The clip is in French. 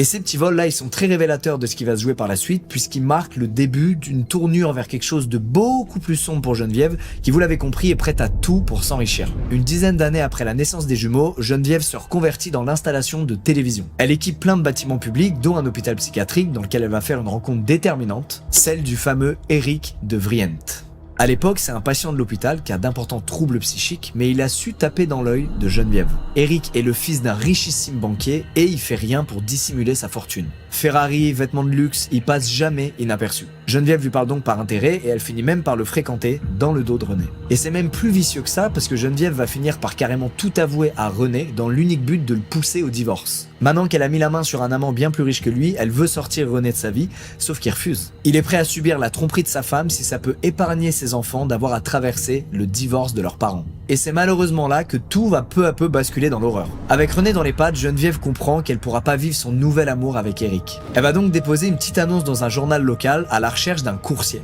Et ces petits vols là, ils sont très révélateurs de ce qui va se jouer par la suite, puisqu'ils marquent le début d'une tournure vers quelque chose de beaucoup plus sombre pour Geneviève, qui vous l'avez compris est prête à tout pour s'enrichir. Une dizaine d'années après la naissance des jumeaux, Geneviève se reconvertit dans l'installation de télévision. Elle équipe plein de bâtiments publics, dont un hôpital psychiatrique dans lequel elle va faire une rencontre déterminante, celle du fameux Eric de Vrient. À l'époque, c'est un patient de l'hôpital qui a d'importants troubles psychiques, mais il a su taper dans l'œil de Geneviève. Eric est le fils d'un richissime banquier et il fait rien pour dissimuler sa fortune. Ferrari, vêtements de luxe, il passe jamais inaperçu. Geneviève lui parle donc par intérêt et elle finit même par le fréquenter dans le dos de René. Et c'est même plus vicieux que ça parce que Geneviève va finir par carrément tout avouer à René dans l'unique but de le pousser au divorce. Maintenant qu'elle a mis la main sur un amant bien plus riche que lui, elle veut sortir René de sa vie, sauf qu'il refuse. Il est prêt à subir la tromperie de sa femme si ça peut épargner ses enfants d'avoir à traverser le divorce de leurs parents. Et c'est malheureusement là que tout va peu à peu basculer dans l'horreur. Avec René dans les pattes, Geneviève comprend qu'elle pourra pas vivre son nouvel amour avec Eric. Elle va donc déposer une petite annonce dans un journal local à la recherche d'un coursier.